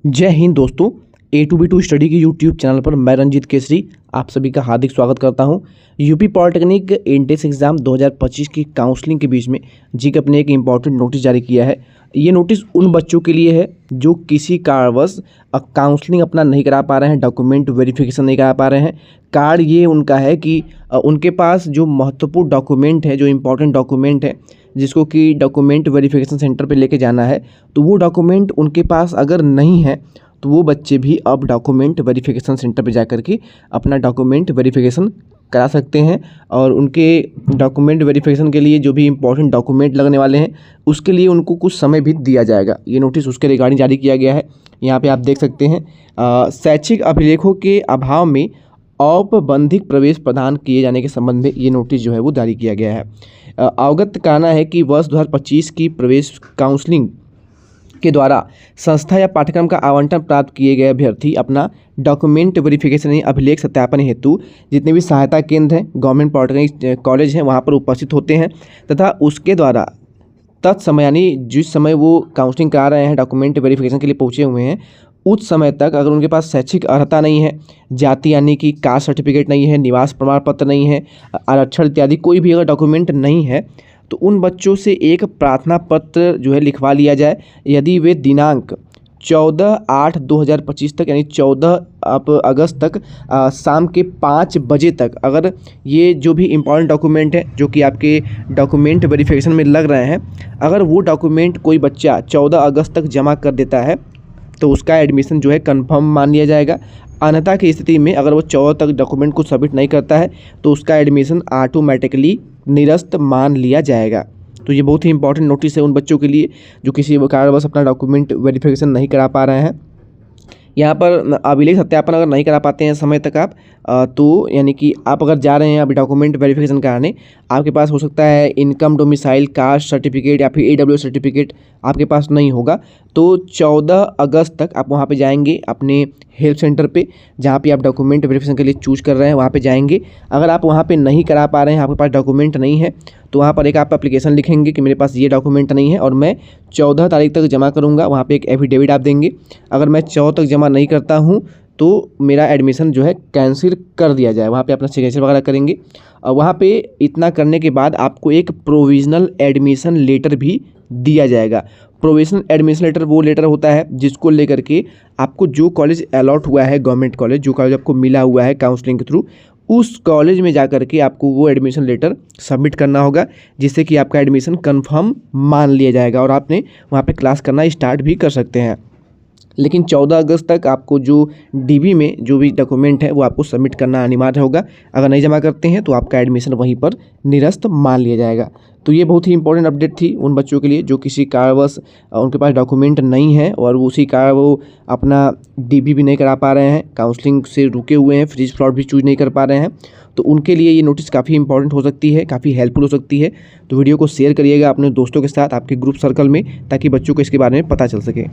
जय हिंद दोस्तों। ए to be to study के यूट्यूब चैनल पर मैं रंजीत केसरी आप सभी का हार्दिक स्वागत करता हूं। यूपी पॉलिटेक्निक एंट्रेंस एग्ज़ाम 2025 की काउंसलिंग के बीच में जीकप ने एक इम्पॉर्टेंट नोटिस जारी किया है। ये नोटिस उन बच्चों के लिए है जो किसी कारणवश काउंसलिंग अपना नहीं करा पा रहे हैं, डॉक्यूमेंट वेरिफिकेशन नहीं करा पा रहे हैं। कार्ड ये उनका है कि उनके पास जो महत्वपूर्ण डॉक्यूमेंट है, जो इम्पोर्टेंट डॉक्यूमेंट है, जिसको कि डॉक्यूमेंट वेरिफिकेशन सेंटर पे लेके जाना है, तो वो डॉक्यूमेंट उनके पास अगर नहीं है तो वो बच्चे भी अब डॉक्यूमेंट वेरिफिकेशन सेंटर पे जा कर के अपना डॉक्यूमेंट वेरिफिकेशन करा सकते हैं। और उनके डॉक्यूमेंट वेरिफिकेशन के लिए जो भी इम्पोर्टेंट डॉक्यूमेंट लगने वाले हैं उसके लिए उनको कुछ समय भी दिया जाएगा। ये नोटिस उसके रिगार्डिंग जारी किया गया है। यहाँ पे आप देख सकते हैं शैक्षिक अभिलेखों के अभाव में औपबंधिक प्रवेश प्रदान किए जाने के संबंध में ये नोटिस जो है वो जारी किया गया है। अवगत कराना है कि वर्ष 2025 की प्रवेश काउंसलिंग के द्वारा संस्था या पाठ्यक्रम का आवंटन प्राप्त किए गए अभ्यर्थी अपना डॉक्यूमेंट वेरिफिकेशन अभिलेख सत्यापन हेतु जितने भी सहायता केंद्र हैं, गवर्नमेंट पॉलिटेक्निक कॉलेज हैं, वहाँ पर उपस्थित होते हैं तथा उसके द्वारा तत्समय यानी जिस समय वो काउंसलिंग करा रहे हैं, डॉक्यूमेंट वेरिफिकेशन के लिए पहुँचे हुए हैं, उस समय तक अगर उनके पास शैक्षिक अर्हता नहीं है, जाति यानी कि कास्ट सर्टिफिकेट नहीं है, निवास प्रमाण पत्र नहीं है, आरक्षण इत्यादि कोई भी अगर डॉक्यूमेंट नहीं है, तो उन बच्चों से एक प्रार्थना पत्र जो है लिखवा लिया जाए। यदि वे दिनांक 14/8/2025 तक यानी 14 अगस्त तक शाम के 5 बजे तक अगर ये जो भी इम्पॉर्टेंट डॉक्यूमेंट है जो कि आपके डॉक्यूमेंट वेरिफिकेशन में लग रहे हैं, अगर वो डॉक्यूमेंट कोई बच्चा 14 अगस्त तक जमा कर देता है तो उसका एडमिशन जो है कंफर्म मान लिया जाएगा। अन्यथा की स्थिति में अगर वो 14 तक डॉक्यूमेंट को सबमिट नहीं करता है तो उसका एडमिशन ऑटोमेटिकली निरस्त मान लिया जाएगा। तो ये बहुत ही इंपॉर्टेंट नोटिस है उन बच्चों के लिए जो किसी कारणवश अपना डॉक्यूमेंट वेरिफिकेशन नहीं करा पा रहे हैं। यहाँ पर अभिलेख सत्यापन अगर नहीं करा पाते हैं समय तक आप तो यानी कि आप अगर जा रहे हैं अभी डॉक्यूमेंट वेरिफिकेशन कराने, आपके पास हो सकता है इनकम डोमिसाइल कास्ट सर्टिफिकेट या फिर AWS सर्टिफिकेट आपके पास नहीं होगा, तो 14 अगस्त तक आप वहाँ पे जाएंगे अपने हेल्प सेंटर पे जहाँ पे आप डॉक्यूमेंट वेरिफिकेशन के लिए चूज कर रहे हैं, वहाँ पे जाएंगे। अगर आप वहाँ पे नहीं करा पा रहे हैं, आपके पास डॉक्यूमेंट नहीं है, तो वहाँ पर एक आप एप्लीकेशन लिखेंगे कि मेरे पास ये डॉक्यूमेंट नहीं है और मैं 14 तारीख तक जमा करूँगा। वहाँ पे एक एफिडेविट आप देंगे। अगर मैं 14 तक जमा नहीं करता हूँ तो मेरा एडमिशन जो है कैंसिल कर दिया जाए। वहाँ पे अपना सिग्नेचर वगैरह करेंगे और वहाँ पे इतना करने के बाद आपको एक प्रोविजनल एडमिशन लेटर भी दिया जाएगा। प्रोविजनल एडमिशन लेटर वो लेटर होता है जिसको लेकर के आपको जो कॉलेज अलॉट हुआ है, गवर्नमेंट कॉलेज जो कॉलेज आपको मिला हुआ है काउंसलिंग के थ्रू, उस कॉलेज में जा कर के आपको वो एडमिशन लेटर सबमिट करना होगा, जिससे कि आपका एडमिशन कंफर्म मान लिया जाएगा और आपने वहाँ पे क्लास करना स्टार्ट भी कर सकते हैं। लेकिन 14 अगस्त तक आपको जो DB में जो भी डॉक्यूमेंट है वो आपको सबमिट करना अनिवार्य होगा। अगर नहीं जमा करते हैं तो आपका एडमिशन वहीं पर निरस्त मान लिया जाएगा। तो ये बहुत ही इंपॉर्टेंट अपडेट थी उन बच्चों के लिए जो किसी कारणवश उनके पास डॉक्यूमेंट नहीं है और उसी कारण वो अपना DB भी नहीं करा पा रहे हैं, काउंसलिंग से रुके हुए हैं, फ्री स्लॉट भी चूज नहीं कर पा रहे हैं। तो उनके लिए ये नोटिस काफ़ी इंपॉर्टेंट हो सकती है, काफ़ी हेल्पफुल हो सकती है। तो वीडियो को शेयर करिएगा अपने दोस्तों के साथ, आपके ग्रुप सर्कल में, ताकि बच्चों को इसके बारे में पता चल सके।